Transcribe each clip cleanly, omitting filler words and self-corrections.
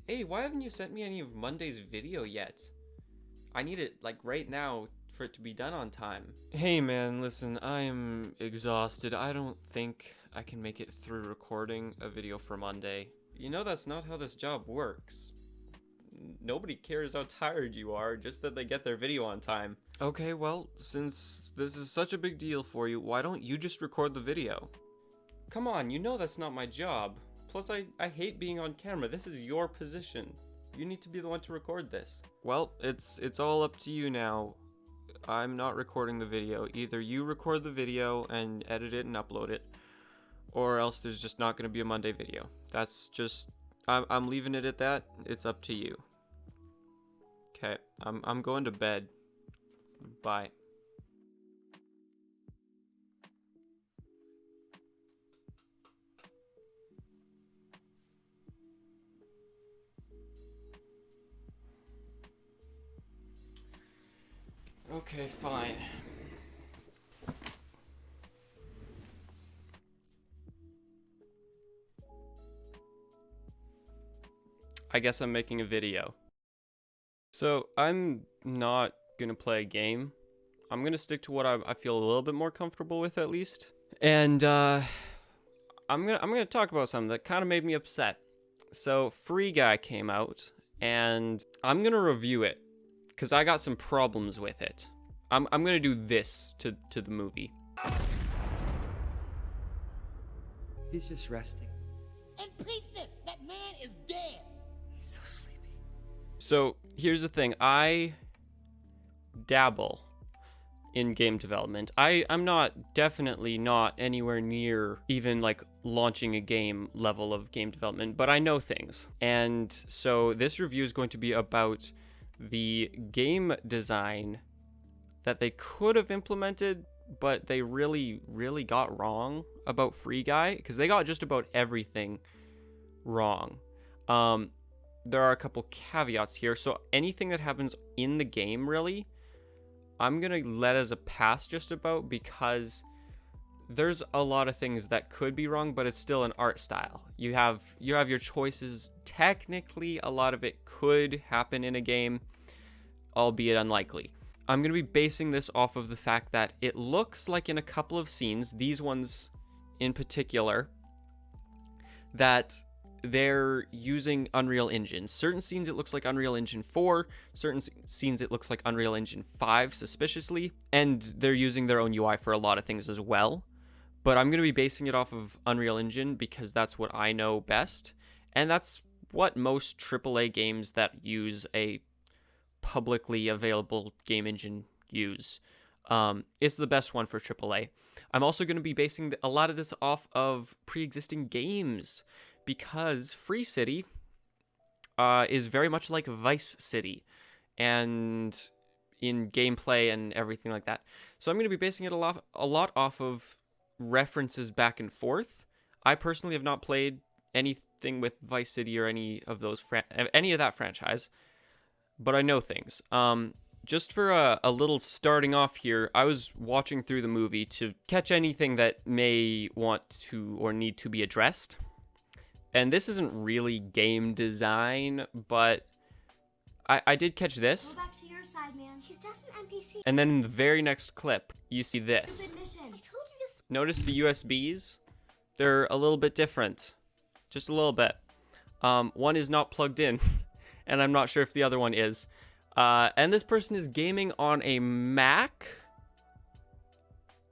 Hey, why haven't you sent me any of Monday's video yet? I need it, like, right now for it to be done on time. Hey man, listen, I am exhausted. I don't think I can make it through recording a video for Monday. You know that's not how this job works. Nobody cares how tired you are, just that they get their video on time. Okay, well, since this is such a big deal for you, why don't you just record the video? Come on, you know that's not my job. Plus, I hate being on camera. This is your position. You need to be the one to record this. Well, it's all up to you now. I'm not recording the video. Either you record the video and edit it and upload it, or else there's just not going to be a Monday video. That's just, I'm leaving it at that. It's up to you. Okay, I'm going to bed. Bye. Okay, fine. I guess I'm making a video. So, I'm not gonna play a game. I'm gonna stick to what I feel a little bit more comfortable with, at least. And, I'm gonna talk about something that kind of made me upset. So, Free Guy came out, and I'm gonna review it, because I got some problems with it. I'm gonna do this to the movie. He's just resting. In pieces! That man is dead! He's so sleepy. So, here's the thing. I dabble in game development. I'm definitely not anywhere near even like launching a game level of game development, but I know things. And so this review is going to be about the game design that they could have implemented, but they really got wrong about Free Guy, because they got just about everything wrong. There are a couple caveats here. So anything that happens in the game, really, I'm gonna let as a pass just about, because there's a lot of things that could be wrong, but it's still an art style. You have your choices. Technically, a lot of it could happen in a game, albeit unlikely. I'm going to be basing this off of the fact that it looks like in a couple of scenes, these ones in particular, that they're using Unreal Engine. Certain scenes it looks like Unreal Engine 4, certain scenes it looks like Unreal Engine 5 suspiciously, and they're using their own UI for a lot of things as well. But I'm going to be basing it off of Unreal Engine because that's what I know best, and that's what most AAA games that use a publicly available game engine use. It's the best one for AAA. I'm also going to be basing a lot of this off of pre-existing games, because Free City is very much like Vice City, and in gameplay and everything like that. So I'm going to be basing it a lot off of references back and forth. I personally have not played anything with Vice City or any of that franchise, but I know things. Just for a little starting off here, I was watching through the movie to catch anything that may want to or need to be addressed. And this isn't really game design, but I did catch this. Go back to your side, man. He's just an NPC. And then in the very next clip, you see this. Stupid mission. I told you to. Notice the USBs? They're a little bit different. Just a little bit. One is not plugged in, and I'm not sure if the other one is. And this person is gaming on a Mac,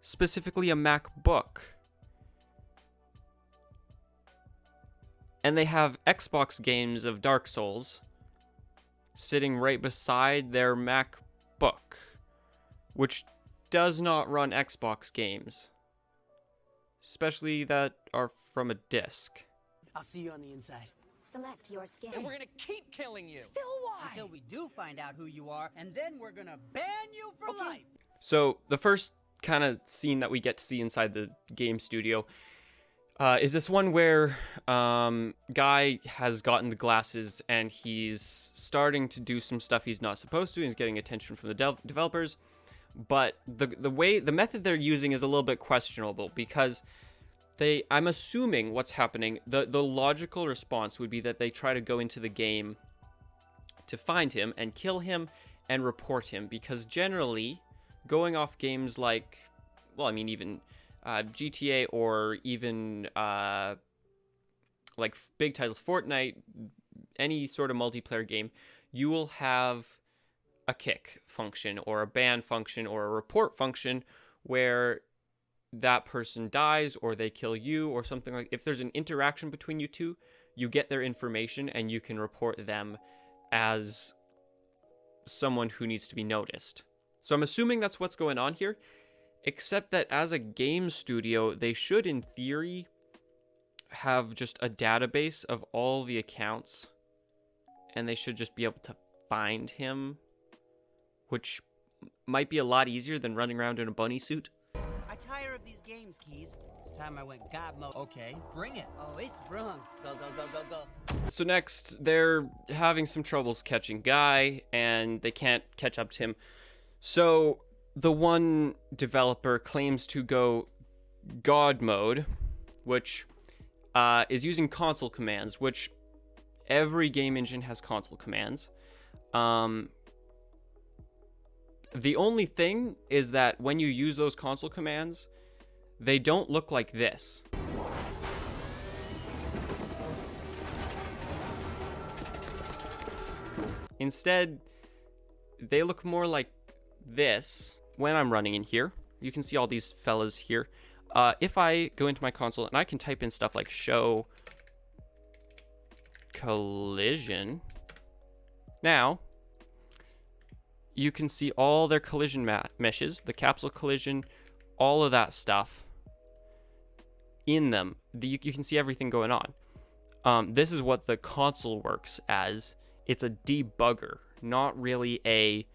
specifically a MacBook. And they have Xbox games of Dark Souls sitting right beside their MacBook, which does not run Xbox games, especially that are from a disc. I'll see you on the inside. Select your skin. And we're gonna keep killing you. Still why? Until we do find out who you are, and then we're gonna ban you for life. So the first kind of scene that we get to see inside the game studio is this one where Guy has gotten the glasses and he's starting to do some stuff he's not supposed to. He's getting attention from the developers, but the method they're using is a little bit questionable, because I'm assuming what's happening, the logical response would be that they try to go into the game to find him and kill him and report him, because generally going off games like, well, I mean, even GTA, or even like big titles, Fortnite, any sort of multiplayer game, you will have a kick function or a ban function or a report function where that person dies or they kill you or something. Like, if there's an interaction between you two, you get their information and you can report them as someone who needs to be noticed. So I'm assuming that's what's going on here, except that as a game studio, they should, in theory, have just a database of all the accounts, and they should just be able to find him, which might be a lot easier than running around in a bunny suit. I tire of these games, Keys. It's time I went God mode. Okay, bring it. Oh, it's brung. Go, go, go, go, go. So next, they're having some troubles catching Guy, and they can't catch up to him. So the one developer claims to go God mode, which is using console commands, which every game engine has console commands. The only thing is that when you use those console commands, they don't look like this. Instead, they look more like this. When I'm running in here, you can see all these fellas here. If I go into my console and I can type in stuff like show collision, now you can see all their collision meshes, the capsule collision, all of that stuff in them. You can see everything going on. This is what the console works as. It's a debugger, not really a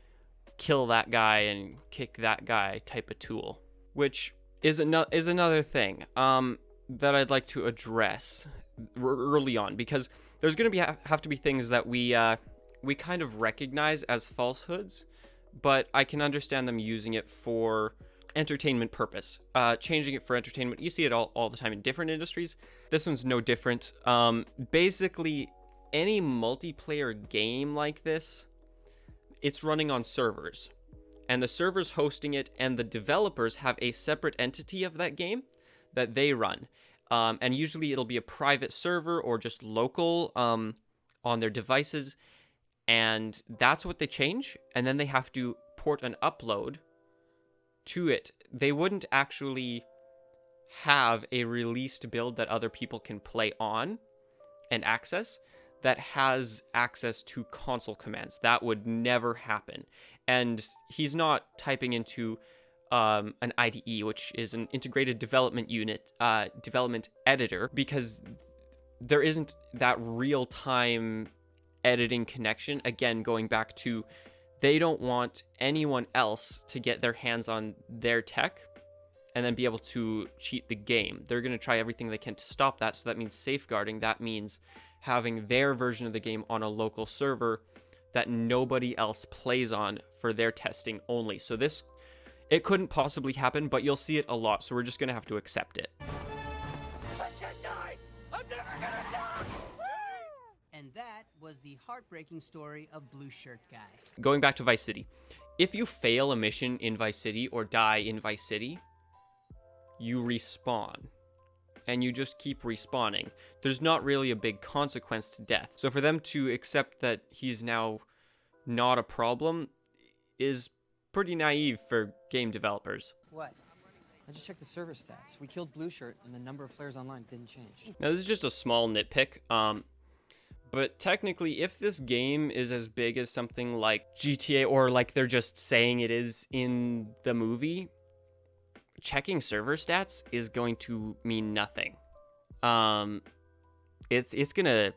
kill that guy and kick that guy type of tool, which is another thing that I'd like to address early on, because there's going to have to be things that we kind of recognize as falsehoods, but I can understand them using it for entertainment purpose, changing it for entertainment. You see it all the time in different industries. This one's no different. Basically, any multiplayer game like this, it's running on servers, and the servers hosting it and the developers have a separate entity of that game that they run. And usually it'll be a private server or just local on their devices. And that's what they change. And then they have to port an upload to it. They wouldn't actually have a released build that other people can play on and access that has access to console commands. That would never happen. And he's not typing into an IDE, which is an integrated development unit, development editor, because there isn't that real-time editing connection. Again, going back to, they don't want anyone else to get their hands on their tech and then be able to cheat the game. They're going to try everything they can to stop that. So that means safeguarding. That means having their version of the game on a local server that nobody else plays on for their testing only. So this, it couldn't possibly happen, but you'll see it a lot. So we're just going to have to accept it. And that was the heartbreaking story of Blue Shirt Guy. Going back to Vice City. If you fail a mission in Vice City or die in Vice City, you respawn. And you just keep respawning. There's not really a big consequence to death. So for them to accept that he's now not a problem is pretty naive for game developers. What? I just checked the server stats. We killed Blue Shirt, and the number of players online didn't change. Now this is just a small nitpick. But technically, if this game is as big as something like GTA, or like they're just saying it is in the movie, checking server stats is going to mean nothing. It's gonna,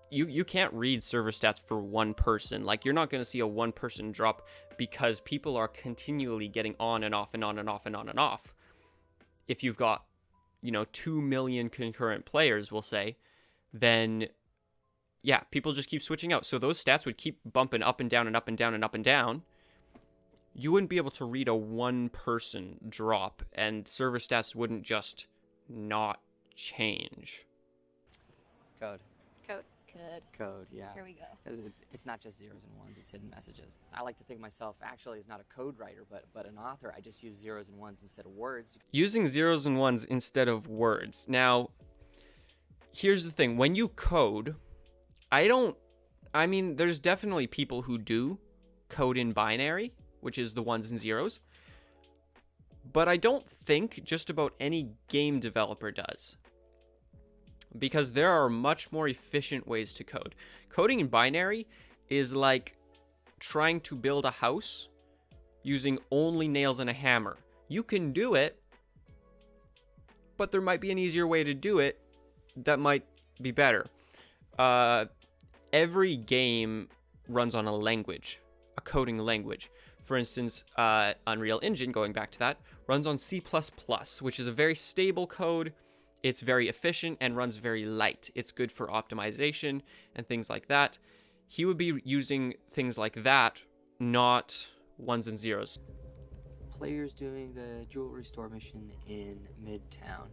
you can't read server stats for one person. Like, you're not gonna see a one person drop because people are continually getting on and off and on and off and on and off. If you've got, 2 million concurrent players, we'll say, then yeah, people just keep switching out. So those stats would keep bumping up and down and up and down and up and down. You wouldn't be able to read a one person drop, and server stats wouldn't just not change. Code. Code. Code. Code, yeah. Here we go. 'Cause it's not just zeros and ones, it's hidden messages. I like to think of myself actually as not a code writer, but an author. I just use zeros and ones instead of words. Using zeros and ones instead of words. Now, here's the thing. When you code, I mean, there's definitely people who do code in binary, which is the ones and zeros. But I don't think just about any game developer does. Because there are much more efficient ways to code. Coding in binary is like trying to build a house using only nails and a hammer. You can do it, but there might be an easier way to do it that might be better. Every game runs on a language, a coding language. For instance, Unreal Engine, going back to that, runs on C++, which is a very stable code. It's very efficient and runs very light. It's good for optimization and things like that. He would be using things like that, not ones and zeros. Players doing the jewelry store mission in Midtown.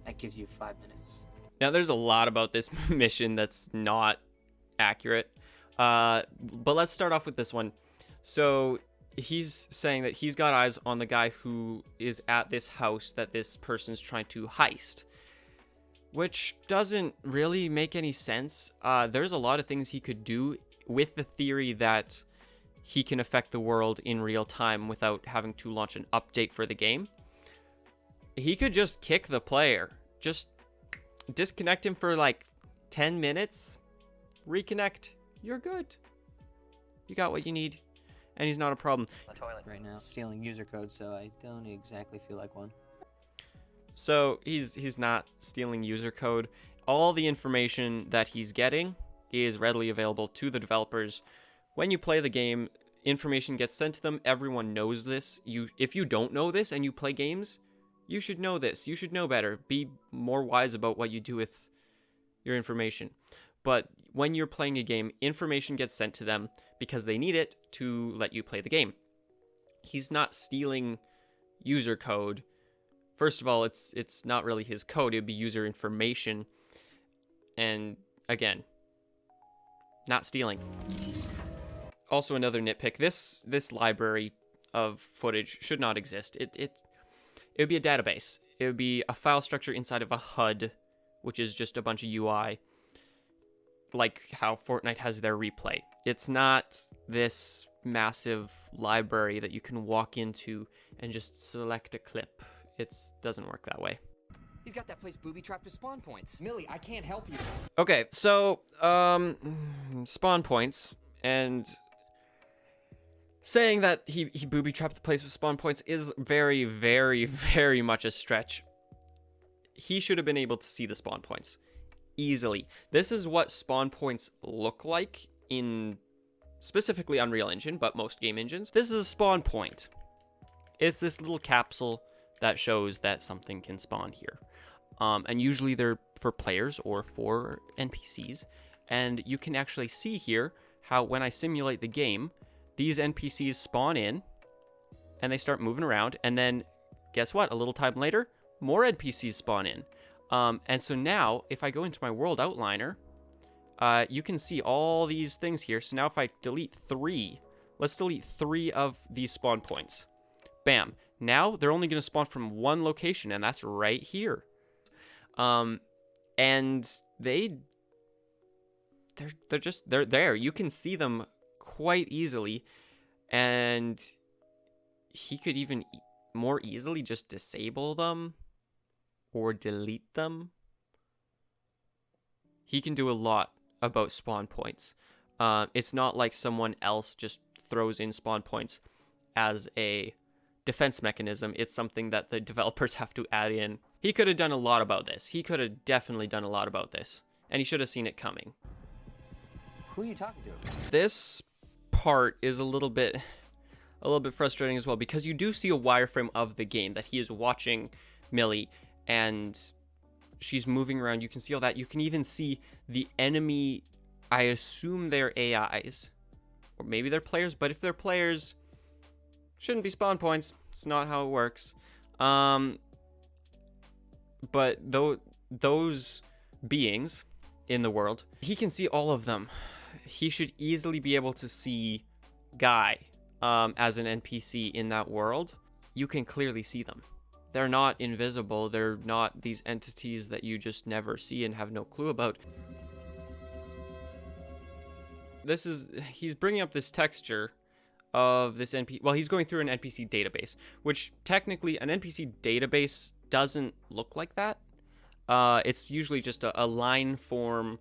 That gives you 5 minutes. Now, there's a lot about this mission that's not accurate. But let's start off with this one. So he's saying that he's got eyes on the guy who is at this house that this person's trying to heist, which doesn't really make any sense. There's a lot of things he could do with the theory that he can affect the world in real time without having to launch an update for the game. He could just kick the player. Just disconnect him for like 10 minutes. Reconnect. You're good. You got what you need. And he's not a problem. The toilet right now, stealing user code, so I don't exactly feel like one. So he's not stealing user code. All the information that he's getting is readily available to the developers. When you play the game, information gets sent to them. Everyone knows this. If you don't know this and you play games, you should know this. You should know better. Be more wise about what you do with your information. But when you're playing a game, information gets sent to them because they need it to let you play the game. He's not stealing user code. First of all, it's not really his code. It'd be user information. And again, not stealing. Also, another nitpick. This library of footage should not exist. It would be a database. It would be a file structure inside of a HUD, which is just a bunch of UI, like how Fortnite has their replay. It's not this massive library that you can walk into and just select a clip. It doesn't work that way. He's got that place booby-trapped with spawn points. Millie, I can't help you. Okay, so, spawn points, and saying that he booby-trapped the place with spawn points is very, very, very much a stretch. He should have been able to see the spawn points easily. This is what spawn points look like in specifically Unreal Engine, but most game engines. This is a spawn point. It's this little capsule that shows that something can spawn here. And usually they're for players or for NPCs. And you can actually see here how when I simulate the game, these NPCs spawn in and they start moving around. And then guess what? A little time later, more NPCs spawn in. And so now if I go into my world outliner, you can see all these things here. So now if I delete 3, let's delete 3 of these spawn points. Bam. Now they're only going to spawn from one location, and that's right here. And they're there. You can see them quite easily, and he could even more easily just disable them or delete them. He can do a lot about spawn points. It's not like someone else just throws in spawn points as a defense mechanism. It's something that the developers have to add in. He could have done a lot about this. He could have definitely done a lot about this, and he should have seen it coming. Who are you talking to? This part is a little bit frustrating as well, because you do see a wireframe of the game that he is watching Millie, and she's moving around. You can see all that. You can even see the enemy. I assume they're AIs, or maybe they're players, but if they're players, shouldn't be spawn points. It's not how it works. but though those beings in the world, he can see all of them. He should easily be able to see Guy as an NPC in that world. You can clearly see them. They're not invisible. They're not these entities that you just never see and have no clue about. He's bringing up this texture of this NPC. Well, he's going through an NPC database, which technically an NPC database doesn't look like that. It's usually just a line form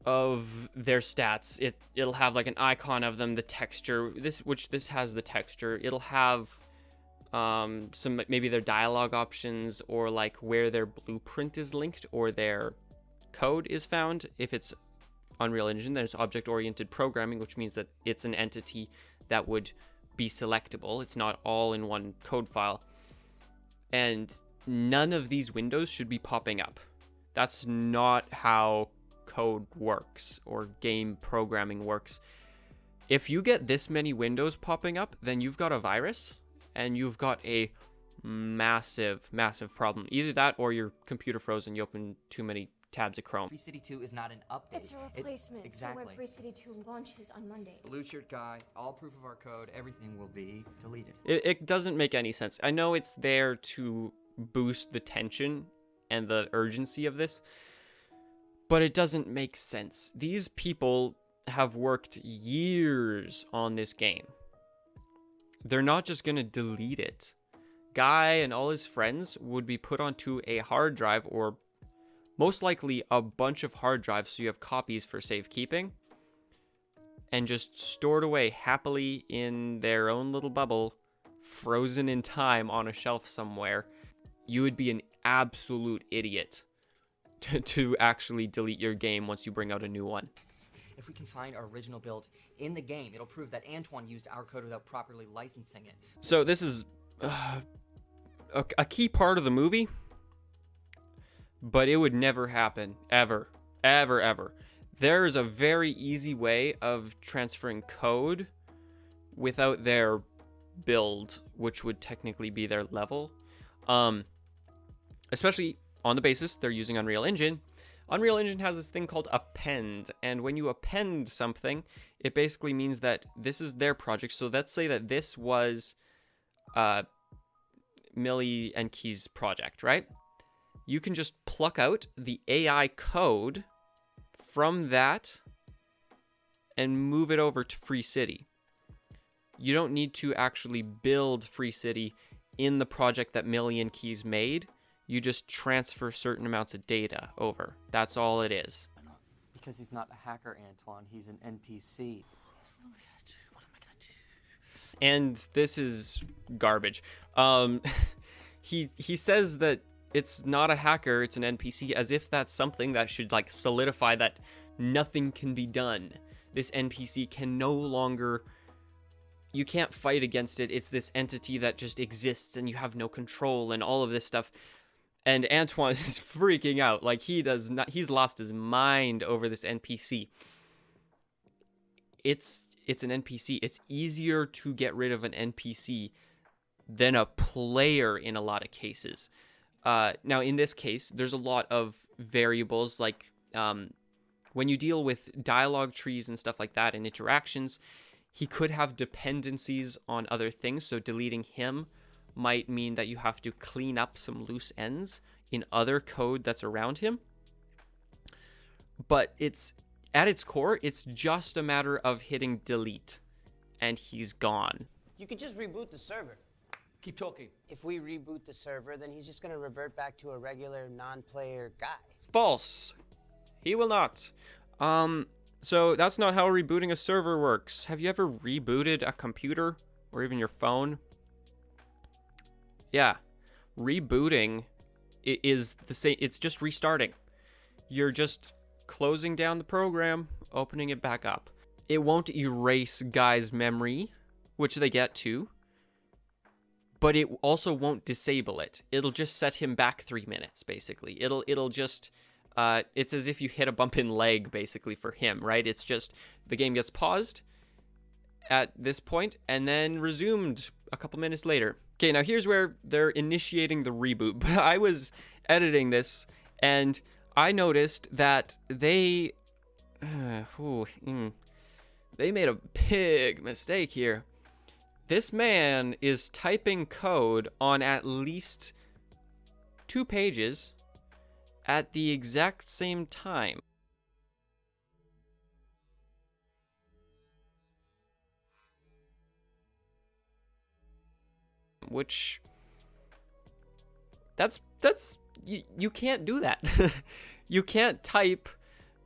of their stats. It'll have like an icon of them, the texture. This has the texture. It'll have some maybe their dialogue options, or like where their blueprint is linked or their code is found. If it's Unreal Engine, then it's object-oriented programming, which means that it's an entity that would be selectable. It's not all in one code file. And none of these windows should be popping up. That's not how code works or game programming works. If you get this many windows popping up, then you've got a virus and you've got a massive problem. Either that or your computer froze and you open too many tabs of Chrome. Free City 2 is not an update. It's a replacement. Exactly. So when Free City 2 launches on Monday. Blue shirt guy, all proof of our code, everything will be deleted. It doesn't make any sense. I know it's there to boost the tension and the urgency of this, but it doesn't make sense. These people have worked years on this game. They're not just going to delete it. Guy and all his friends would be put onto a hard drive, or most likely a bunch of hard drives so you have copies for safekeeping, and just stored away happily in their own little bubble, frozen in time on a shelf somewhere. You would be an absolute idiot to actually delete your game once you bring out a new one. If we can find our original build in the game, it'll prove that Antoine used our code without properly licensing it. So this is a key part of the movie, but it would never happen, ever. There's a very easy way of transferring code without their build, which would technically be their level. Especially on the basis they're using Unreal Engine. Unreal Engine has this thing called append, and when you append something, it basically means that this is their project. So let's say that this was Millie and Key's project, right? You can just pluck out the AI code from that and move it over to Free City. You don't need to actually build Free City in the project that Millie and Keys made. You just transfer certain amounts of data over. That's all it is. Because he's not a hacker, Antoine. He's an NPC. What am I gonna do? And this is garbage. He says that it's not a hacker, it's an NPC, as if that's something that should like solidify that nothing can be done. This NPC can no longer, you can't fight against it. It's this entity that just exists and you have no control and all of this stuff. And Antoine is freaking out. Like he's lost his mind over this NPC. It's an NPC. It's easier to get rid of an NPC than a player in a lot of cases. Now, in this case, there's a lot of variables, like when you deal with dialogue trees and stuff like that and interactions, he could have dependencies on other things, so deleting him might mean that you have to clean up some loose ends in other code that's around him. But at its core, it's just a matter of hitting delete, and he's gone. You could just reboot the server. Keep talking. If we reboot the server, then he's just gonna revert back to a regular non-player guy. False. He will not. So that's not how rebooting a server works. Have you ever rebooted a computer or even your phone? Yeah. Rebooting is the same. It's just restarting. You're just closing down the program, opening it back up. It won't erase Guy's memory, which they get to, but it also won't disable it. It'll just set him back 3 minutes, basically. It'll just, it's as if you hit a bump in leg, basically, for him, right? It's just, the game gets paused at this point, and then resumed a couple minutes later. Okay, now here's where they're initiating the reboot. But I was editing this, and I noticed that they made a big mistake here. This man is typing code on at least 2 pages at the exact same time. Which, you can't do that. You can't type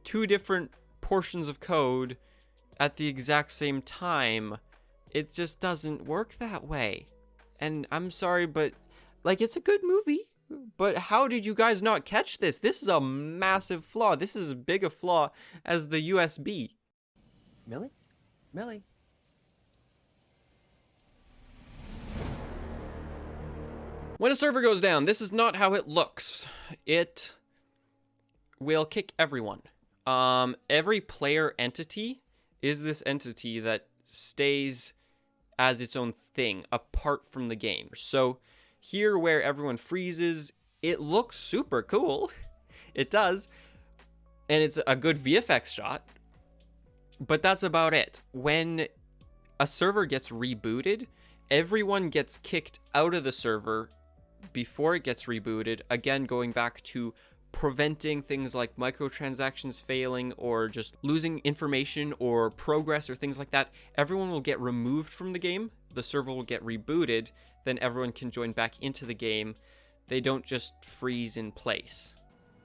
2 different portions of code at the exact same time. It just doesn't work that way. And I'm sorry, but like, it's a good movie, but how did you guys not catch this? This is a massive flaw. This is as big a flaw as the USB. Millie? Millie? When a server goes down, this is not how it looks. It will kick everyone. Every player entity is this entity that stays as its own thing apart from the game. So here where everyone freezes, it looks super cool. It does. And it's a good VFX shot. But that's about it. When a server gets rebooted, everyone gets kicked out of the server before it gets rebooted, again going back to preventing things like microtransactions failing or just losing information or progress or things like that. Everyone will get removed from the game, the server will get rebooted, then everyone can join back into the game. They don't just freeze in place.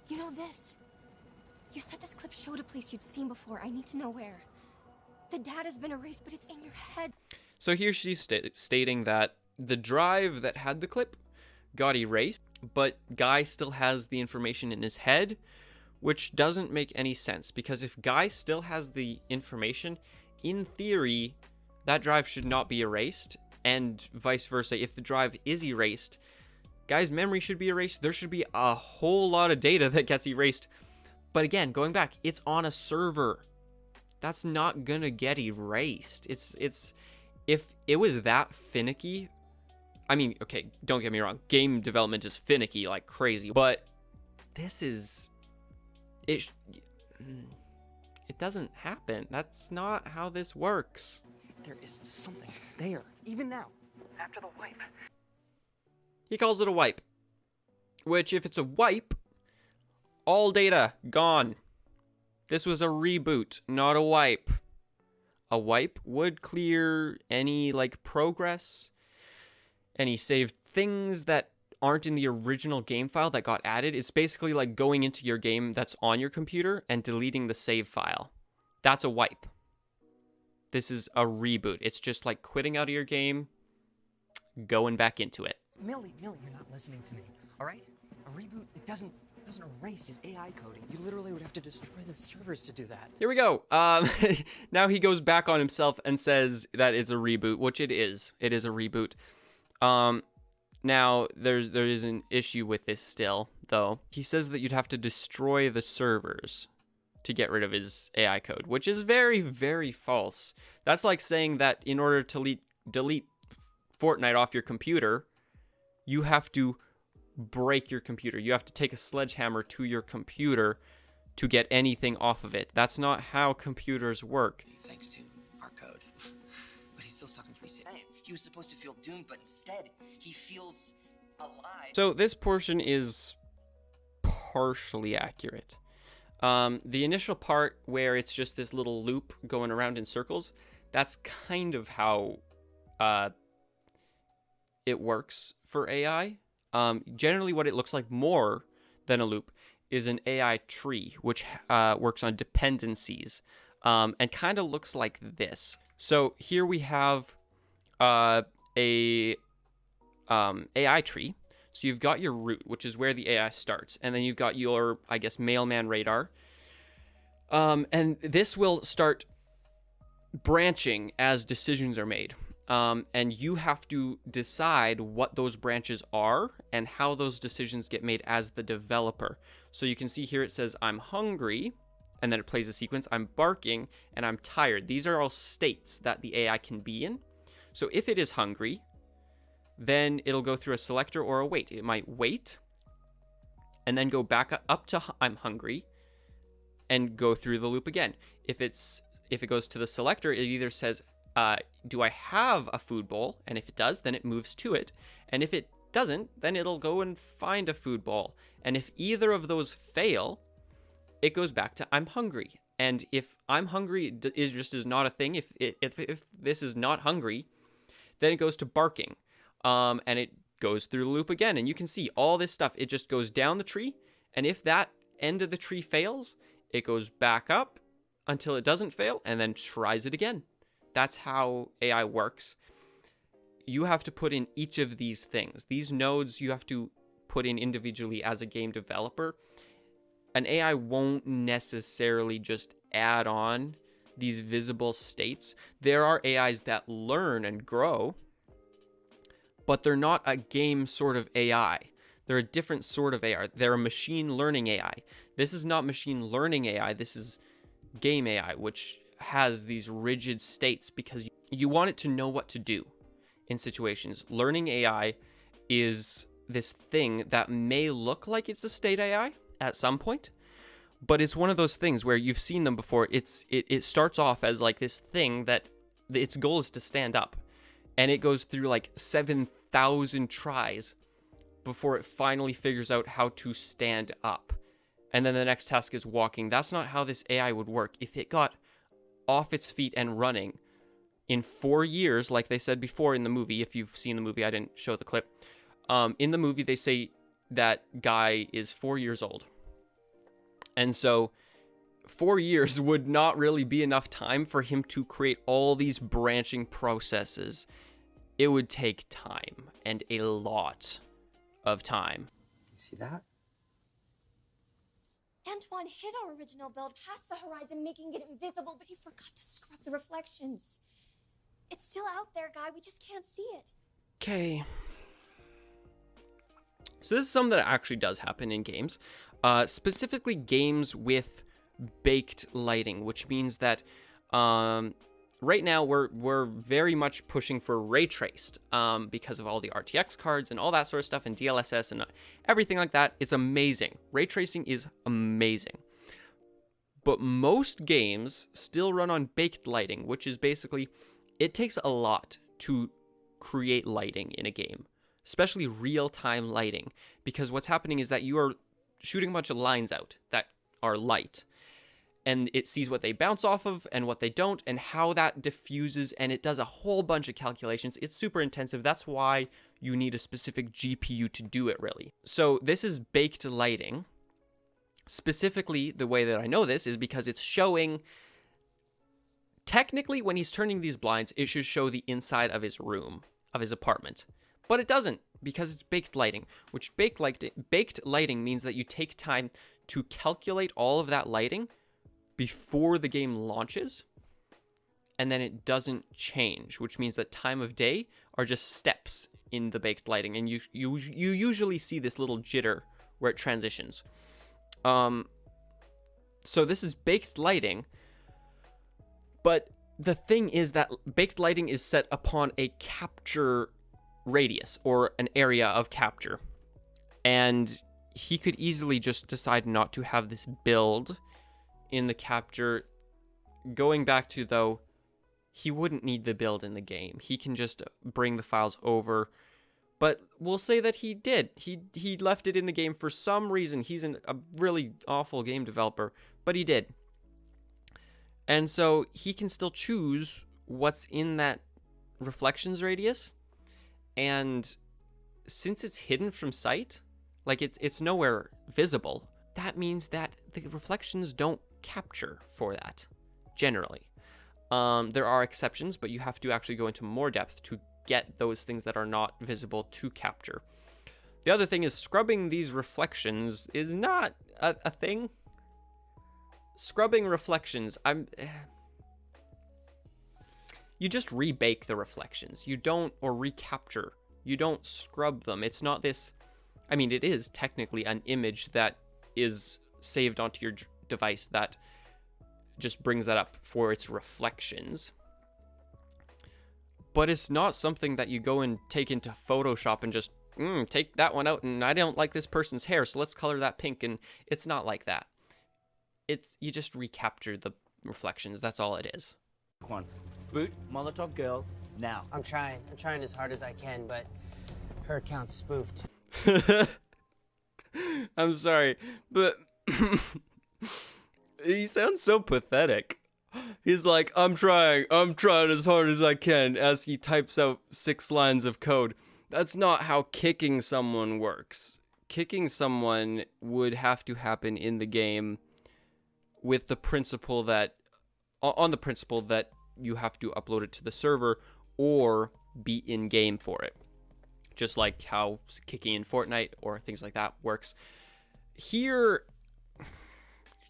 You know this. You said this clip showed a place you'd seen before. I need to know where. The data's been erased, but it's in your head. So here she's stating that the drive that had the clip got erased, but Guy still has the information in his head, which doesn't make any sense, because if Guy still has the information, in theory, that drive should not be erased, and vice versa. If the drive is erased, Guy's memory should be erased. There should be a whole lot of data that gets erased. But again, going back, it's on a server. That's not gonna get erased. It's if it was that finicky, I mean, okay, don't get me wrong, game development is finicky like crazy, but this is, it doesn't happen. That's not how this works. There is something there, even now, after the wipe. He calls it a wipe, which if it's a wipe, all data gone. This was a reboot, not a wipe. A wipe would clear any like progress, any saved things that aren't in the original game file that got added. It's basically like going into your game that's on your computer and deleting the save file. That's a wipe. This is a reboot. It's just like quitting out of your game, going back into it. Millie, you're not listening to me, all right? A reboot, it doesn't erase his AI coding. You literally would have to destroy the servers to do that. Here we go. Now he goes back on himself and says that it's a reboot, which it is. It is a reboot. Now there is an issue with this still, though. He says that you'd have to destroy the servers to get rid of his AI code, which is very, very false. That's like saying that in order to delete Fortnite off your computer, you have to break your computer. You have to take a sledgehammer to your computer to get anything off of it. That's not how computers work. Thanks to our code. But he's still stuck in 360. He was supposed to feel doomed, but instead, he feels alive. So this portion is partially accurate. The initial part where it's just this little loop going around in circles, that's kind of how it works for AI. Generally what it looks like more than a loop is an AI tree, which works on dependencies, and kind of looks like this. So here we have a AI tree. So you've got your root, which is where the AI starts, and then you've got your, I guess, mailman radar. And this will start branching as decisions are made. And you have to decide what those branches are and how those decisions get made as the developer. So you can see here it says, I'm hungry, and then it plays a sequence, I'm barking, and I'm tired. These are all states that the AI can be in. So if it is hungry, then it'll go through a selector or a wait. It might wait and then go back up to I'm hungry and go through the loop again. If it goes to the selector, it either says, do I have a food bowl? And if it does, then it moves to it. And if it doesn't, then it'll go and find a food bowl. And if either of those fail, it goes back to I'm hungry. And if I'm hungry is not a thing, if this is not hungry, then it goes to barking. And it goes through the loop again. And you can see all this stuff. It just goes down the tree. And if that end of the tree fails, it goes back up until it doesn't fail and then tries it again. That's how AI works. You have to put in each of these things. These nodes you have to put in individually as a game developer. An AI won't necessarily just add on these visible states. There are AIs that learn and grow, but they're not a game sort of AI. They're a different sort of AI. They're a machine learning AI. This is not machine learning AI. This is game AI, which has these rigid states because you want it to know what to do in situations. Learning AI is this thing that may look like it's a state AI at some point, but it's one of those things where you've seen them before. It starts off as like this thing that its goal is to stand up, and it goes through like 7,000 tries before it finally figures out how to stand up. And then the next task is walking. That's not how this AI would work. If it got off its feet and running in 4 years, like they said before in the movie, if you've seen the movie, I didn't show the clip. In the movie, they say that guy is 4 years old. And so 4 years would not really be enough time for him to create all these branching processes. It would take time, and a lot of time. You see that? Antoine hid our original build past the horizon, making it invisible, but he forgot to scrub the reflections. It's still out there, Guy. We just can't see it. Okay. So this is something that actually does happen in games. Specifically games with baked lighting, which means that right now we're very much pushing for ray traced because of all the RTX cards and all that sort of stuff and DLSS and everything like that. It's amazing. Ray tracing is amazing. But most games still run on baked lighting, which is basically, it takes a lot to create lighting in a game, especially real-time lighting, because what's happening is that you are shooting a bunch of lines out that are light, and it sees what they bounce off of and what they don't and how that diffuses, and it does a whole bunch of calculations. It's super intensive. That's why you need a specific GPU to do it, really. So this is baked lighting. Specifically, the way that I know this is because it's showing, technically when he's turning these blinds, it should show the inside of his room, of his apartment. But it doesn't, because it's baked lighting, which baked lighting means that you take time to calculate all of that lighting before the game launches, and then it doesn't change, which means that time of day are just steps in the baked lighting, and you usually see this little jitter where it transitions. So this is baked lighting, but the thing is that baked lighting is set upon a capture radius or an area of capture, and he could easily just decide not to have this build in the capture. Going back to, though, he wouldn't need the build in the game. He can just bring the files over, but we'll say that he did. He left it in the game for some reason. He's a really awful game developer, but he did. And so he can still choose what's in that reflections radius, and since it's hidden from sight, like it's nowhere visible, that means that the reflections don't capture for that, generally. There are exceptions, but you have to actually go into more depth to get those things that are not visible to capture. The other thing is scrubbing these reflections is not a thing. Scrubbing reflections, you just rebake the reflections. You don't, or recapture. You don't scrub them. It's not this, I mean, it is technically an image that is saved onto your device that just brings that up for its reflections. but it's not something that you go and take into Photoshop and just take that one out, and I don't like this person's hair, so let's color that pink. And it's not like that. It's, you just recapture the reflections. That's all it is. One. Boot Molotov girl now. I'm trying as hard as I can, but her account's spoofed. I'm sorry, but he sounds so pathetic. He's like, I'm trying as hard as I can, as he types out 6 lines of code. That's not how kicking someone works. Kicking someone would have to happen in the game with the principle that, on the principle that you have to upload it to the server or be in game for it. Just like how kicking in Fortnite or things like that works. Here,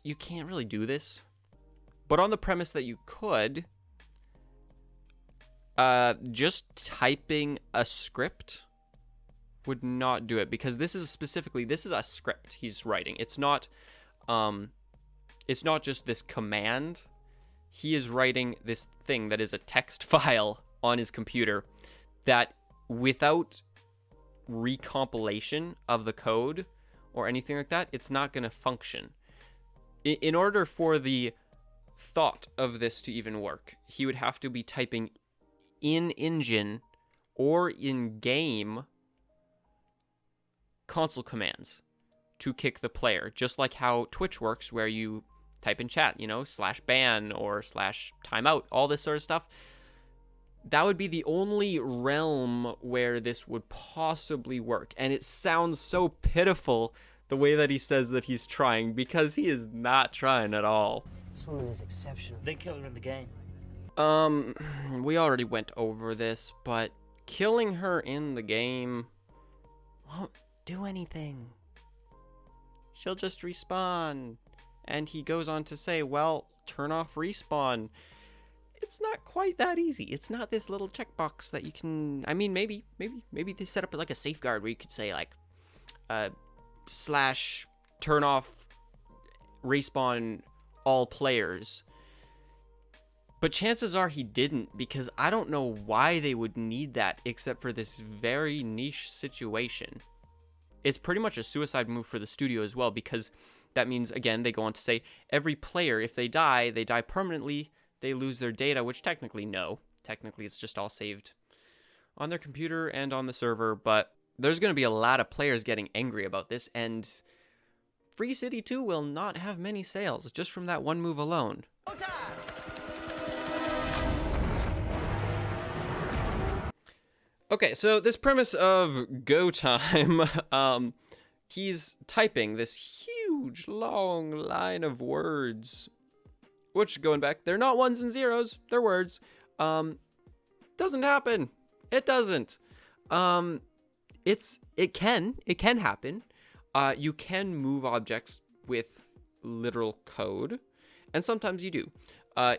you can't really do this. But on the premise that you could, just typing a script would not do it, because this is a script he's writing. It's not just this command. He is writing this thing that is a text file on his computer that, without recompilation of the code or anything like that, it's not going to function. In order for the thought of this to even work, he would have to be typing in engine or in game console commands to kick the player, just like how Twitch works, where you type in chat, /ban or /timeout, all this sort of stuff. That would be the only realm where this would possibly work. And it sounds so pitiful the way that he says that he's trying, because he is not trying at all. This woman is exceptional. They kill her in the game. We already went over this, but killing her in the game won't do anything. She'll just respawn. And he goes on to say, well, turn off respawn. It's not quite that easy. It's not this little checkbox that you can, I mean, maybe they set up like a safeguard where you could say like, / turn off respawn all players. But chances are he didn't, because I don't know why they would need that except for this very niche situation. It's pretty much a suicide move for the studio as well, because that means, again, they go on to say every player, if they die permanently, they lose their data, which technically, no. Technically, it's just all saved on their computer and on the server, but there's going to be a lot of players getting angry about this, and Free City 2 will not have many sales, just from that one move alone. Okay, so this premise of go time, he's typing this huge, long line of words, which, going back, they're not ones and zeros, they're words. Doesn't happen. It doesn't. It can happen. You can move objects with literal code, and sometimes you do.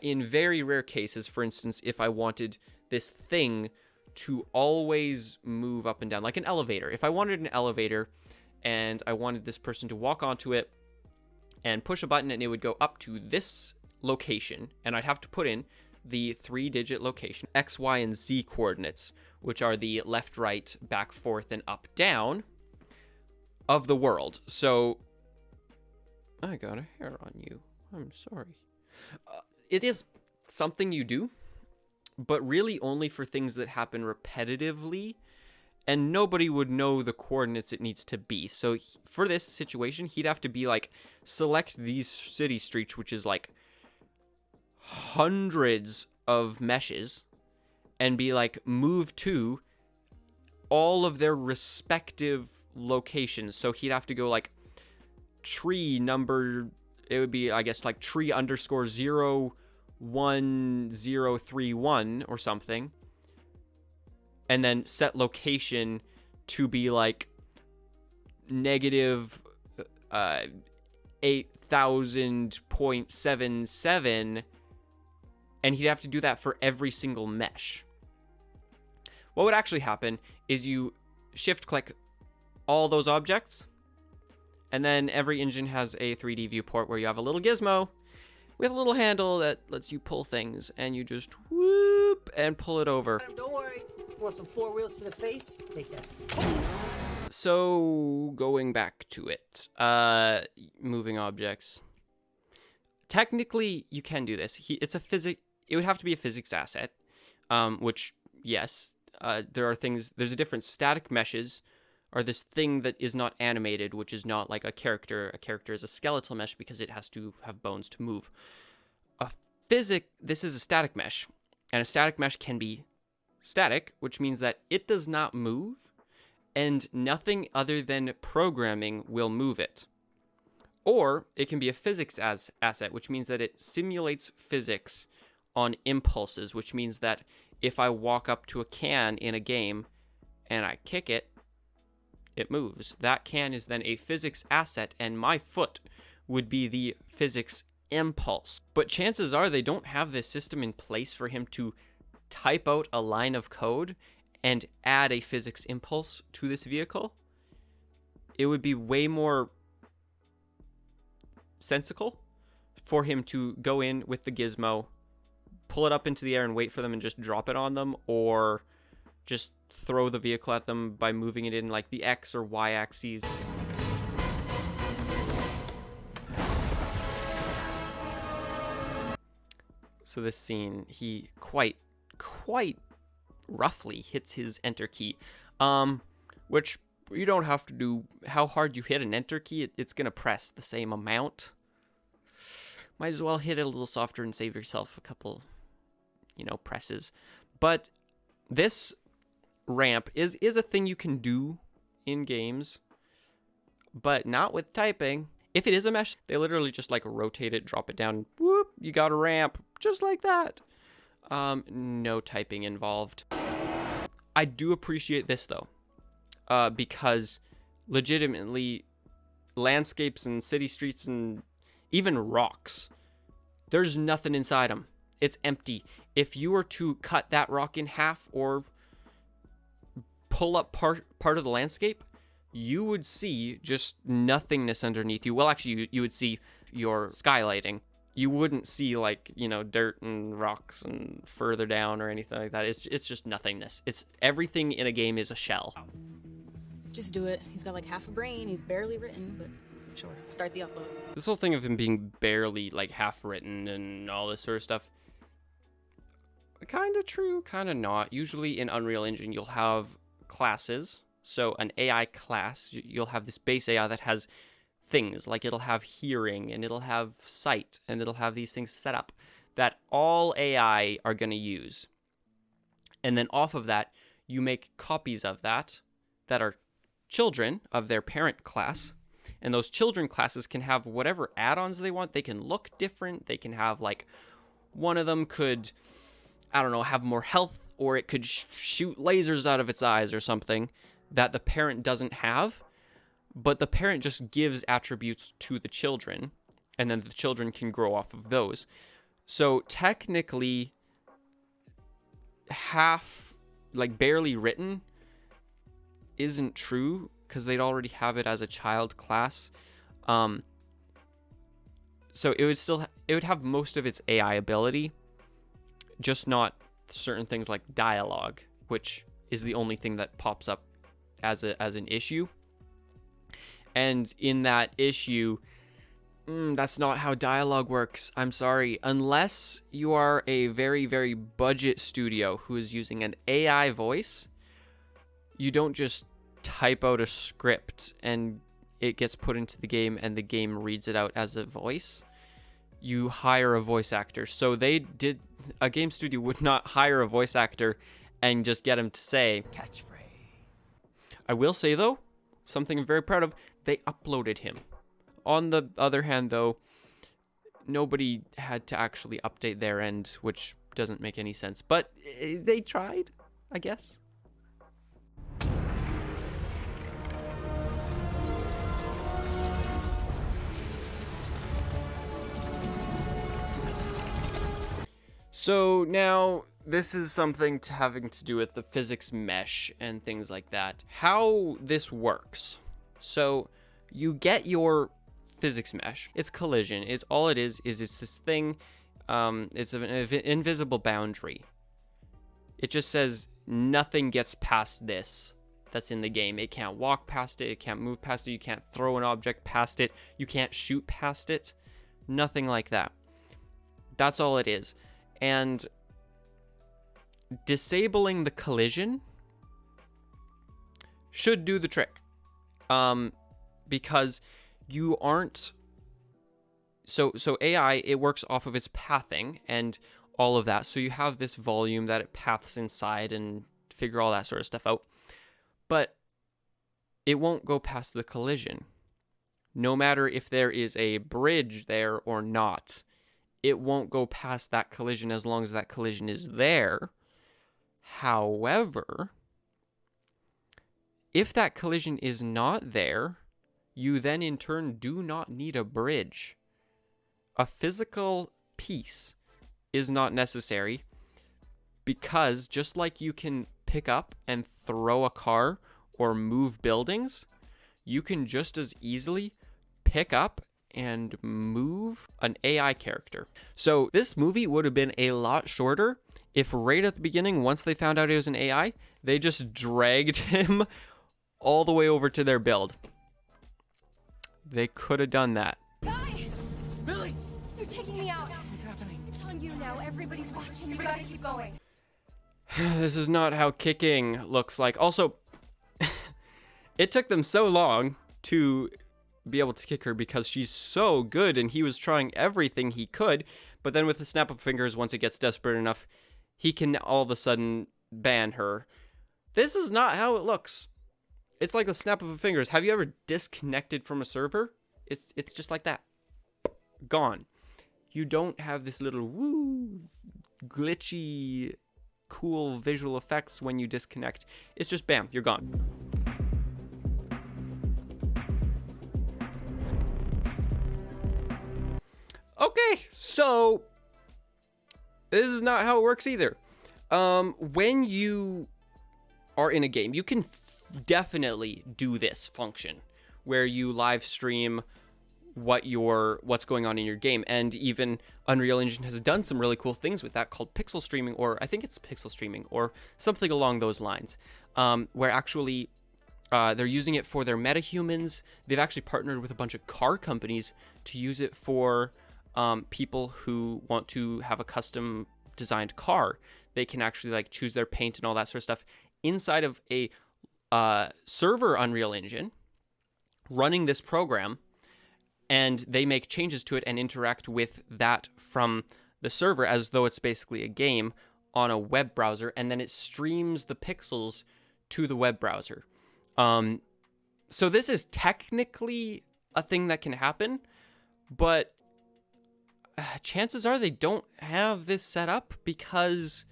In very rare cases, for instance, if I wanted this thing to always move up and down, like an elevator. If I wanted an elevator and I wanted this person to walk onto it and push a button and it would go up to this location, and I'd have to put in the 3-digit location, X, Y, and Z coordinates, which are the left, right, back, forth, and up, down of the world. So, I got a hair on you. I'm sorry. It is something you do, but really only for things that happen repetitively, and nobody would know the coordinates it needs to be. So for this situation, he'd have to be like, select these city streets, which is like hundreds of meshes, and be like, move to all of their respective locations. So he'd have to go like tree number, it would be, I guess, like tree underscore 01031 or something, and then set location to be like negative 8,000.77, and he'd have to do that for every single mesh. What would actually happen is you shift click all those objects, and then every engine has a 3D viewport where you have a little gizmo with a little handle that lets you pull things, and you just whoop and pull it over. Don't worry. Want some 4 wheels to the face? Take that. So going back to it, moving objects. Technically, you can do this. It would have to be a physics asset, which yes, there are things. There's a difference. Static meshes are this thing that is not animated, which is not like a character. A character is a skeletal mesh because it has to have bones to move. This is a static mesh, and a static mesh can be static, which means that it does not move, and nothing other than programming will move it. Or it can be a physics asset, which means that it simulates physics on impulses, which means that if I walk up to a can in a game and I kick it, it moves. That can is then a physics asset, and my foot would be the physics impulse. But chances are they don't have this system in place for him to type out a line of code and add a physics impulse to this vehicle. It would be way more sensical for him to go in with the gizmo, pull it up into the air and wait for them and just drop it on them, or just throw the vehicle at them by moving it in like the X or Y axes. So this scene, he quite roughly hits his enter key, which you don't have to do. How hard you hit an enter key, it's gonna press the same amount. Might as well hit it a little softer and save yourself a couple, presses. But this ramp is a thing you can do in games, but not with typing. If it is a mesh, they literally just like rotate it, drop it down, whoop, you got a ramp, just like that. No typing involved. I do appreciate this though, because legitimately landscapes and city streets and even rocks, there's nothing inside them. It's empty. If you were to cut that rock in half or pull up part of the landscape, you would see just nothingness underneath you. Well, actually, you would see your skylighting. You wouldn't see like, dirt and rocks and further down or anything like that. It's just nothingness. It's everything in a game is a shell. Just do it. He's got like half a brain. He's barely written, but sure. Start the upload. This whole thing of him being barely like half written and all this sort of stuff, kind of true, kind of not. Usually in Unreal Engine, you'll have classes. So an AI class, you'll have this base AI that has things like it'll have hearing and it'll have sight and it'll have these things set up that all AI are going to use. And then off of that, you make copies of that are children of their parent class. And those children classes can have whatever add-ons they want. They can look different. They can have like, one of them could, I don't know, have more health, or it could shoot lasers out of its eyes or something that the parent doesn't have. But the parent just gives attributes to the children, and then the children can grow off of those. So technically, half, like barely written, isn't true because they'd already have it as a child class. So it would have most of its AI ability, just not certain things like dialogue, which is the only thing that pops up as an issue. And in that issue, that's not how dialogue works. I'm sorry. Unless you are a very, very budget studio who is using an AI voice, you don't just type out a script and it gets put into the game and the game reads it out as a voice. You hire a voice actor. So a game studio would not hire a voice actor and just get him to say Catchphrase. I will say though, something I'm very proud of, they uploaded him. On the other hand though, nobody had to actually update their end, which doesn't make any sense. But they tried, I guess. So now this is something having to do with the physics mesh and things like that. How this works. So you get your physics mesh. It's collision. It's all it is it's this thing. It's an invisible boundary. It just says nothing gets past this that's in the game. It can't walk past it. It can't move past it. You can't throw an object past it. You can't shoot past it. Nothing like that. That's all it is. And disabling the collision should do the trick. Because you aren't... So AI, it works off of its pathing and all of that. So you have this volume that it paths inside and figure all that sort of stuff out. But it won't go past the collision. No matter if there is a bridge there or not, it won't go past that collision as long as that collision is there. However, if that collision is not there, you then in turn do not need a bridge. A physical piece is not necessary because just like you can pick up and throw a car or move buildings, you can just as easily pick up and move an AI character. So this movie would have been a lot shorter if right at the beginning, once they found out it was an AI, they just dragged him all the way over to their build. They could have done that. Guy! Billy! You're taking me out. What's happening? It's on you now. Everybody's watching. You gotta keep going. This is not how kicking looks like. Also, it took them so long to be able to kick her because she's so good and he was trying everything he could. But then with the snap of fingers, once it gets desperate enough, he can all of a sudden ban her. This is not how it looks. It's like the snap of fingers. Have you ever disconnected from a server? It's just like that. Gone. You don't have this little woo, glitchy, cool visual effects when you disconnect. It's just bam, you're gone. Okay, so this is not how it works either. When you are in a game, you can definitely do this function where you live stream what's going on in your game, and even Unreal Engine has done some really cool things with that called pixel streaming, or I think it's pixel streaming or something along those lines, where actually they're using it for their metahumans. They've actually partnered with a bunch of car companies to use it for people who want to have a custom designed car. They can actually like choose their paint and all that sort of stuff inside of a server Unreal Engine running this program, and they make changes to it and interact with that from the server as though it's basically a game on a web browser, and then it streams the pixels to the web browser. So this is technically a thing that can happen, but chances are they don't have this set up because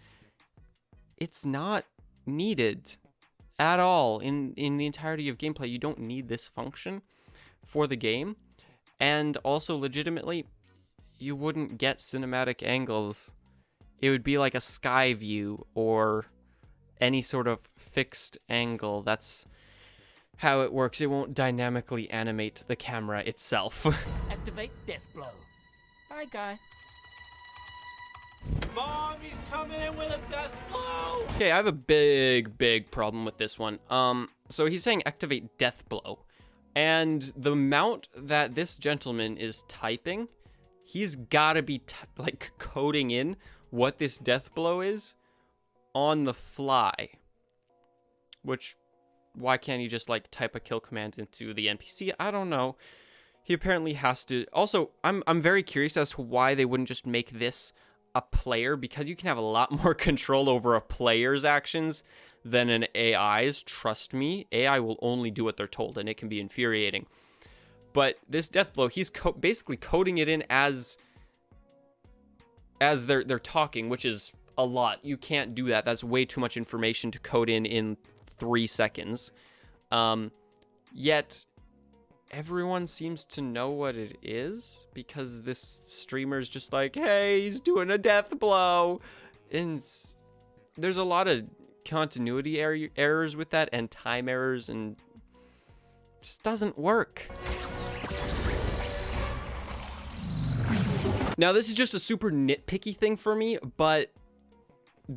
it's not needed at all in the entirety of gameplay. You don't need this function for the game. And also, legitimately, you wouldn't get cinematic angles. It would be like a sky view or any sort of fixed angle. That's how it works. It won't dynamically animate the camera itself. Activate death blow. Bye, guy. Mom, he's coming in with a death blow! Okay, I have a big problem with this one. So he's saying activate death blow. And the amount that this gentleman is typing, he's gotta be like coding in what this death blow is on the fly. Which, why can't he just like type a kill command into the NPC? I don't know. He apparently has to. Also, I'm very curious as to why they wouldn't just make this a player, because you can have a lot more control over a player's actions than an AI's. Trust me, AI will only do what they're told, and it can be infuriating. But this death blow, he's basically coding it in as they're talking, which is a lot. You can't do that. That's way too much information to code in 3 seconds. Yet everyone seems to know what it is, because this streamer's just like, hey, he's doing a death blow. And there's a lot of continuity errors with that, and time errors, and it just doesn't work. Now, this is just a super nitpicky thing for me, but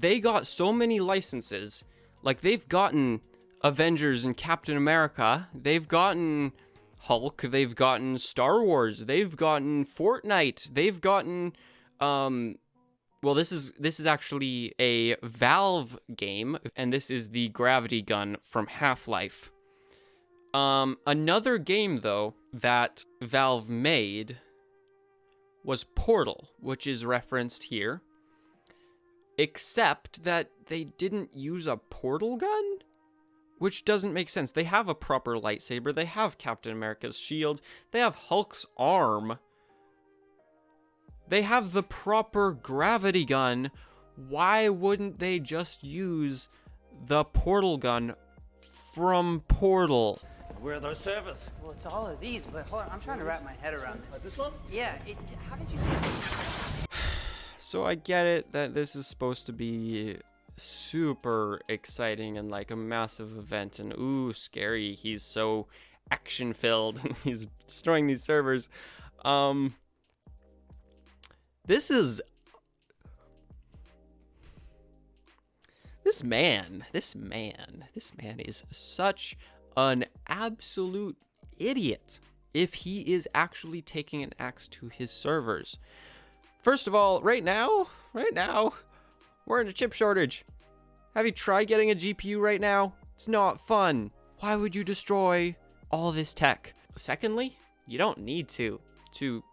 they got so many licenses. Like, they've gotten Avengers and Captain America. They've gotten Hulk. They've gotten Star Wars. They've gotten Fortnite. They've gotten, well, this is actually a Valve game, and this is the gravity gun from Half-Life. Another game, though, that Valve made was Portal, which is referenced here. Except that they didn't use a portal gun? Which doesn't make sense. They have a proper lightsaber. They have Captain America's shield. They have Hulk's arm. They have the proper gravity gun. Why wouldn't they just use the portal gun from Portal? Where are those servers? Well, it's all of these, but hold on, I'm trying to wrap my head around this. This one? Yeah, how did you get this? So I get it that this is supposed to be super exciting and like a massive event, and ooh, scary. He's so action filled and he's destroying these servers. This man is such an absolute idiot if he is actually taking an axe to his servers. First of all, right now, we're in a chip shortage. Have you tried getting a GPU right now? It's not fun. Why would you destroy all this tech? Secondly, you don't need to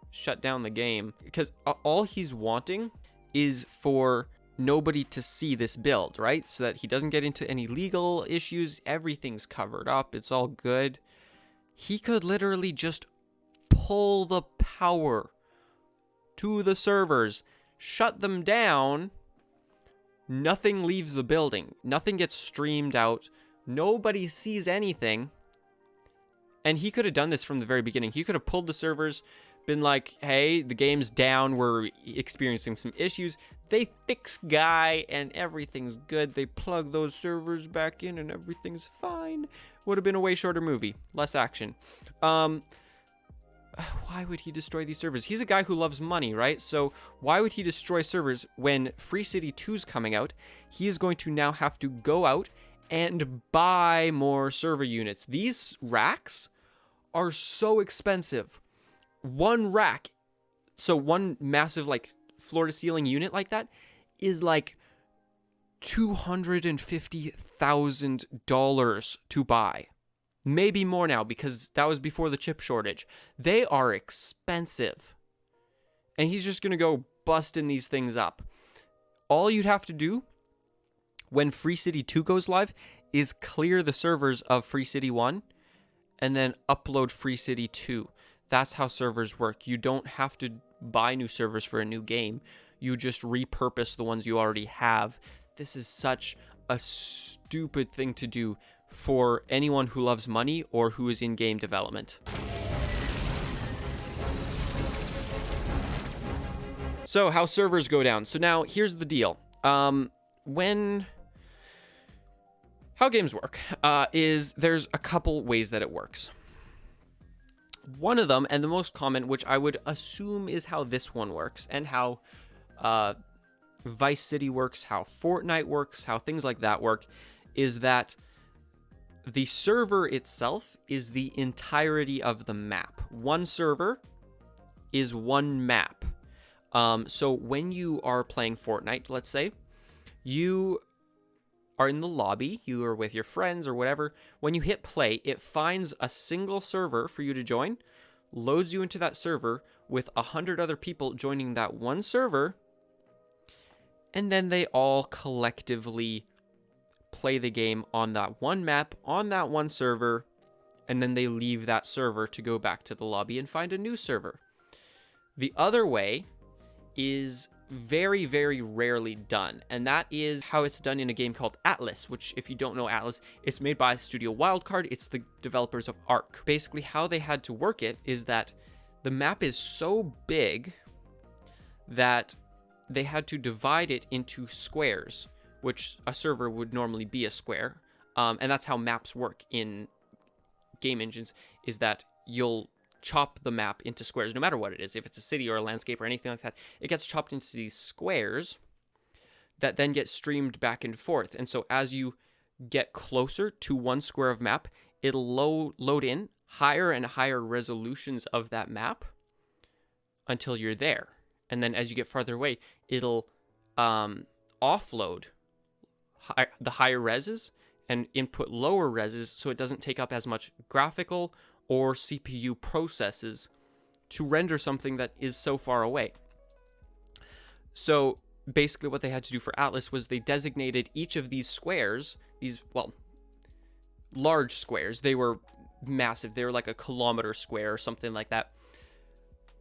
shut down the game, because all he's wanting is for nobody to see this build, right? So that he doesn't get into any legal issues. Everything's covered up. It's all good. He could literally just pull the power to the servers, shut them down. Nothing leaves the building. Nothing gets streamed out. Nobody sees anything. And he could have done this from the very beginning. He could have pulled the servers, been like, hey, the game's down, we're experiencing some issues. They fix guy and everything's good. They plug those servers back in and everything's fine. Would have been a way shorter movie. Less action. Why would he destroy these servers? He's a guy who loves money, right? So why would he destroy servers when Free City 2's coming out? He is going to now have to go out and buy more server units. These racks are so expensive. One rack, so one massive like floor to ceiling unit like that is like $250,000 to buy. Maybe more now, because that was before the chip shortage. They are expensive. And he's just going to go busting these things up. All you'd have to do when Free City 2 goes live is clear the servers of Free City 1 and then upload Free City 2. That's how servers work. You don't have to buy new servers for a new game. You just repurpose the ones you already have. This is such a stupid thing to do for anyone who loves money or who is in game development. So how servers go down. So now here's the deal. How games work is there's a couple ways that it works. One of them, and the most common, which I would assume is how this one works, and how Vice City works, how Fortnite works, how things like that work, is that the server itself is the entirety of the map. One server is one map. So when you are playing Fortnite, let's say, you are in the lobby, you are with your friends or whatever. When you hit play, it finds a single server for you to join, loads you into that server with 100 other people joining that one server, and then they all collectively play the game on that one map, on that one server, and then they leave that server to go back to the lobby and find a new server. The other way is very, very rarely done, and that is how it's done in a game called Atlas, which, if you don't know Atlas, it's made by Studio Wildcard. It's the developers of Ark. Basically, how they had to work it is that the map is so big that they had to divide it into squares, which a server would normally be a square, and that's how maps work in game engines, is that you'll chop the map into squares, no matter what it is. If it's a city or a landscape or anything like that, it gets chopped into these squares that then get streamed back and forth. And so as you get closer to one square of map, it'll load in higher and higher resolutions of that map until you're there. And then as you get farther away, it'll offload the higher reses and input lower reses, so it doesn't take up as much graphical or CPU processes to render something that is so far away. So basically what they had to do for Atlas was they designated each of these squares, large squares. They were massive. They were like a kilometer square or something like that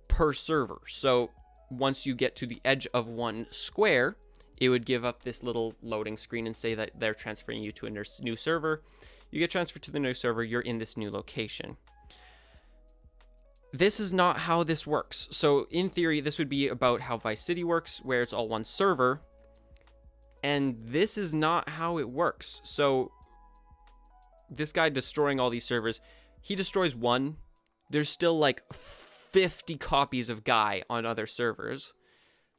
per server. So once you get to the edge of one square, it would give up this little loading screen and say that they're transferring you to a new server. You get transferred to the new server, you're in this new location. This is not how this works. So in theory, this would be about how Vice City works, where it's all one server. And this is not how it works. So this guy destroying all these servers, he destroys one. There's still like 50 copies of Guy on other servers.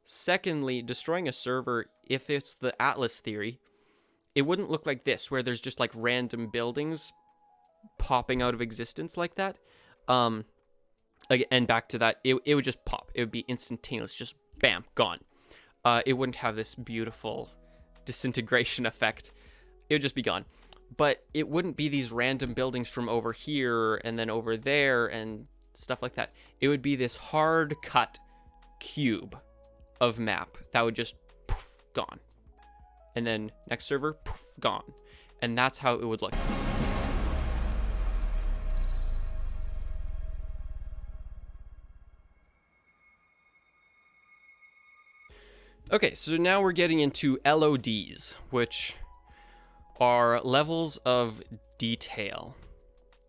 Secondly, destroying a server, if it's the Atlas theory, it wouldn't look like this, where there's just like random buildings popping out of existence like that. And back to that, it would just pop. It would be instantaneous, just bam, gone. It wouldn't have this beautiful disintegration effect. It would just be gone. But it wouldn't be these random buildings from over here and then over there and stuff like that. It would be this hard cut cube of map that would just poof, gone. And then next server, poof, gone. And that's how it would look. Okay, so now we're getting into LODs, which are levels of detail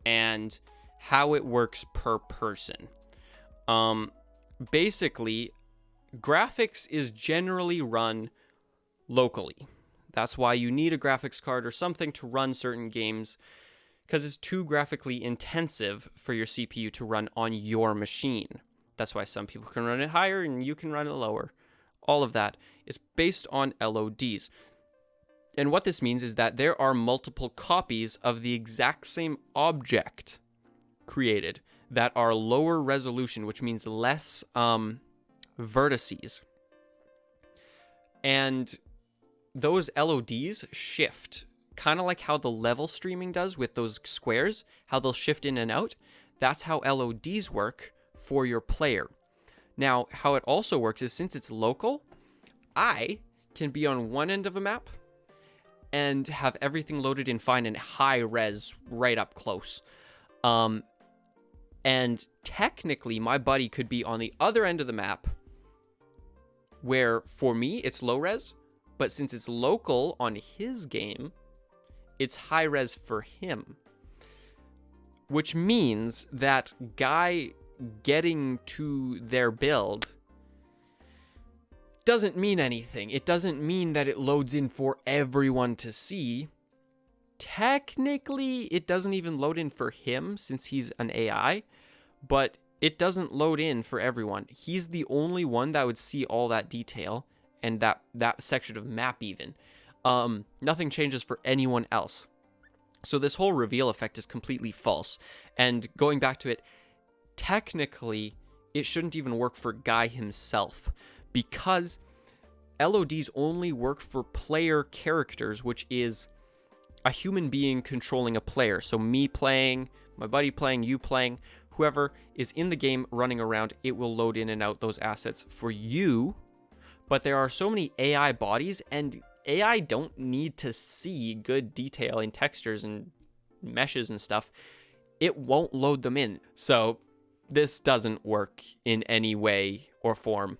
and how it works per person. Basically, graphics is generally run locally. That's why you need a graphics card or something to run certain games, because it's too graphically intensive for your CPU to run on your machine. That's why some people can run it higher and you can run it lower. All of that is based on LODs. And what this means is that there are multiple copies of the exact same object created that are lower resolution, which means less vertices. And those LODs shift, kind of like how the level streaming does with those squares, how they'll shift in and out. That's how LODs work for your player. Now, how it also works is, since it's local, I can be on one end of a map and have everything loaded in fine and high res right up close. And technically, my buddy could be on the other end of the map where, for me, it's low res, but since it's local on his game, it's high res for him. Which means that Guy getting to their build doesn't mean anything. It doesn't mean that it loads in for everyone to see. Technically, it doesn't even load in for him since he's an AI, but it doesn't load in for everyone. He's the only one that would see all that detail and that section of map even. Nothing changes for anyone else. So this whole reveal effect is completely false. And going back to it, technically, it shouldn't even work for Guy himself, because LODs only work for player characters, which is a human being controlling a player. So me playing, my buddy playing, you playing, whoever is in the game running around, it will load in and out those assets for you. But there are so many AI bodies, and AI don't need to see good detail in textures and meshes and stuff. It won't load them in. So this doesn't work in any way or form.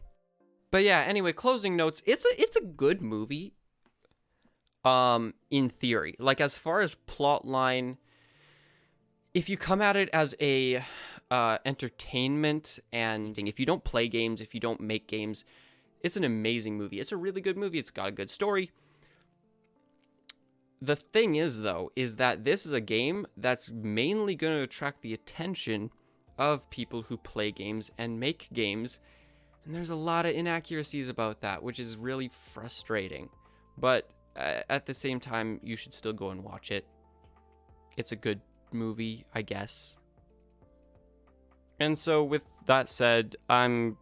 But yeah, anyway, closing notes. It's a good movie. In theory, like as far as plot line, if you come at it as a entertainment, and if you don't play games, if you don't make games, it's an amazing movie. It's a really good movie. It's got a good story. The thing is, though, is that this is a game that's mainly going to attract the attention of people who play games and make games. And there's a lot of inaccuracies about that, which is really frustrating. But at the same time, you should still go and watch it. It's a good movie, I guess. And so with that said, I'm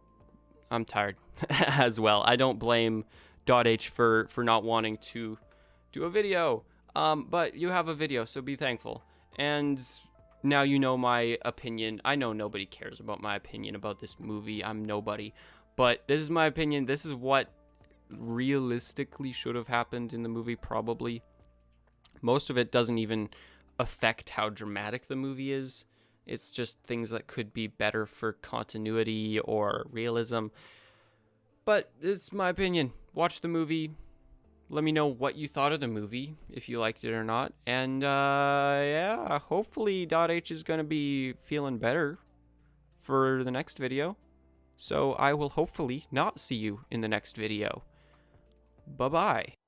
tired as well. I don't blame .h for not wanting to do a video. But you have a video, so be thankful. And now you know my opinion. I know nobody cares about my opinion about this movie. I'm nobody. But this is my opinion. This is what realistically should have happened in the movie, probably. Most of it doesn't even affect how dramatic the movie is. It's just things that could be better for continuity or realism. But it's my opinion. Watch the movie. Let me know what you thought of the movie, if you liked it or not. And yeah, hopefully .h is going to be feeling better for the next video. So I will hopefully not see you in the next video. Bye-bye.